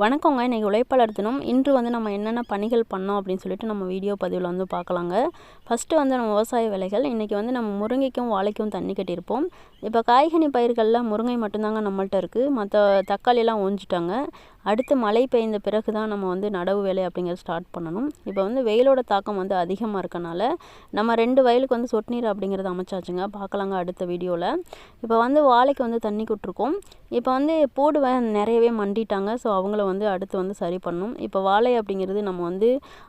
வணக்கங்க. இன்றைக்கி உழைப்பாளர் தினம். இன்று வந்து நம்ம என்னென்ன பணிகள் பண்ணோம் அப்படின்னு சொல்லிட்டு நம்ம வீடியோ பதிவில் வந்து பார்க்கலாங்க. ஃபஸ்ட்டு வந்து நம்ம விவசாய வேலைகள். இன்றைக்கி வந்து நம்ம முருங்கைக்கும் வாழைக்கும் தண்ணி கட்டியிருப்போம். இப்போ காய்கனி பயிர்களில் முருங்கை மட்டும்தாங்க நம்மள்ட்ட இருக்குது. மற்ற தக்காளியெல்லாம் ஓஞ்சிட்டாங்க. அடுத்து மழை பெய்ந்த பிறகு தான் நம்ம வந்து நடவு வேலை அப்படிங்கிறது ஸ்டார்ட் பண்ணணும். இப்போ வந்து வெயிலோட தாக்கம் வந்து அதிகமாக இருக்கனால நம்ம 2 வயலுக்கு வந்து சொட்டு நீர் அப்படிங்கிறது அமைச்சாச்சுங்க. பார்க்கலாங்க அடுத்த வீடியோவில். இப்போ வந்து வாழைக்கு வந்து தண்ணி விட்டுருக்கோம். இப்போ வந்து போடுவேன் நிறையவே மண்டிட்டாங்க. ஸோ அவங்கள வந்து அடுத்து வந்து சரி பண்ணணும். இப்போ வாழை அப்படிங்கிறது நம்ம வந்து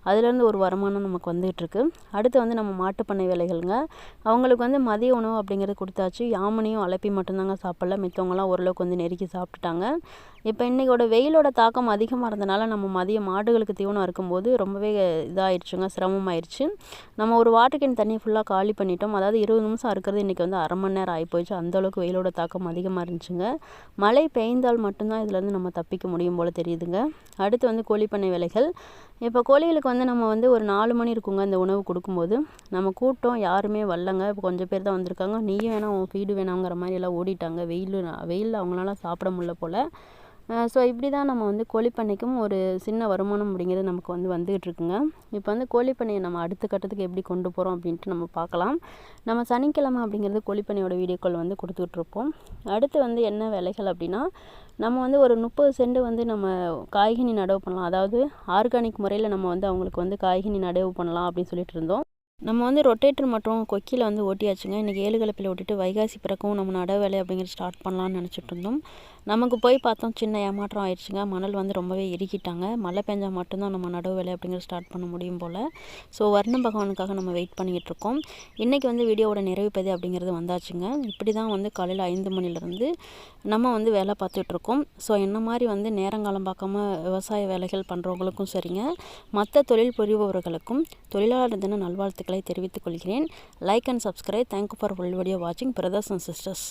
அதுலேருந்து ஒரு வருமானம் நமக்கு வந்துகிட்ருக்கு. அடுத்து வந்து நம்ம மாட்டுப்பண்ணை வேலைகள்ங்க. அவங்களுக்கு வந்து மதிய உணவு அப்படிங்கிறது கொடுத்தாச்சு. யாமனையும் அலப்பி மட்டும்தாங்க சாப்பிடல. மித்தவங்கலாம் ஓரளவுக்கு வந்து நெருக்கி சாப்பிட்டுட்டாங்க. இப்போ இன்றைக்கோட வெயிலோட தாக்கம் அதிகமாக இருந்தனால நம்ம மதியம் மாடுகளுக்கு தீவனம் இருக்கும்போது ரொம்பவே இதாகிடுச்சுங்க, சிரமமாயிருச்சு. நம்ம ஒரு வாட்டர் கேன் தண்ணி ஃபுல்லாக காலி பண்ணிட்டோம். அதாவது 20 நிமிஷம் இருக்கிறது இன்றைக்கி வந்து அரை மணி நேரம் ஆகிப்போச்சு. அந்தளவுக்கு வெயிலோட தாக்கம் அதிகமாக இருந்துச்சுங்க. மழை பெய்ந்தால் மட்டும்தான் இதுலேருந்து நம்ம தப்பிக்க முடியும் போல் தெரியுதுங்க. அடுத்து வந்து கோழிப்பண்ணை வேலைகள். இப்போ கோழிகளுக்கு வந்து நம்ம வந்து ஒரு 4 மணி இருக்குங்க இந்த உணவு கொடுக்கும்போது. நம்ம கூட்டம் யாருமே வரலங்க. இப்போ கொஞ்சம் பேர் தான் வந்திருக்காங்க. நீயும் வேணாம் உன் ஃபீடு வேணாங்கிற மாதிரி எல்லாம் ஓடிட்டாங்க. வெயிலில் அவங்களால சாப்பிட முடியல போல். ஸோ இப்படி தான் நம்ம வந்து கோழிப்பண்ணைக்கும் ஒரு சின்ன வருமானம் அப்படிங்கிறது நமக்கு வந்து வந்துகிட்ருக்குங்க. இப்போ வந்து கோழிப்பண்ணையை நம்ம அடுத்த கட்டத்துக்கு எப்படி கொண்டு போகிறோம் அப்படின்ட்டு நம்ம பார்க்கலாம். நம்ம சனிக்கிழமை அப்படிங்கிறது கோழிப்பண்ணையோட வீடியோக்கள் வந்து கொடுத்துட்ருப்போம். அடுத்து வந்து என்ன வேலைகள் அப்படின்னா, நம்ம வந்து ஒரு 30 சென்ட் வந்து நம்ம காய்கனி நடவு பண்ணலாம். அதாவது ஆர்கானிக் முறையில் நம்ம வந்து அவங்களுக்கு வந்து காய்கனி நடவு பண்ணலாம் அப்படின்னு சொல்லிட்டு இருந்தோம். நம்ம வந்து ரொட்டேட்டர் மற்றும் கொக்கியில் வந்து ஓட்டியாச்சுங்க. இன்றைக்கி 7 கலப்பில் ஓட்டிட்டு வைகாசி பிறக்கவும் நம்ம நடவு வேலை அப்படிங்கிறது ஸ்டார்ட் பண்ணலான்னு நினச்சிட்டு இருந்தோம். நமக்கு போய் பார்த்தோம், சின்ன ஏமாற்றம் ஆயிடுச்சுங்க. மணல் வந்து ரொம்பவே இறுக்கிட்டாங்க. மழை பெஞ்சால் மட்டும்தான் நம்ம நடவு வேலை அப்படிங்கிறது ஸ்டார்ட் பண்ண முடியும் போல். ஸோ வர்ண பகவானுக்காக நம்ம வெயிட் பண்ணிக்கிட்டு இருக்கோம். இன்றைக்கி வந்து வீடியோவோட நிறைவு பகுதி அப்படிங்கிறது வந்தாச்சுங்க. இப்படி தான் வந்து காலையில் 5 மணிலேருந்து நம்ம வந்து வேலை பார்த்துட்ருக்கோம். ஸோ என்ன மாதிரி வந்து நேரங்காலம் பார்க்காம விவசாய வேலைகள் பண்ணுறவங்களுக்கும் சரிங்க, மற்ற தொழில் புரிபவர்களுக்கும் தொழிலாளர் தின நல்வாழ்த்துக்களை தெரிவித்துக் கொள்கிறேன். Like and subscribe. Thank you for full video வாட்சிங். Brothers and sisters.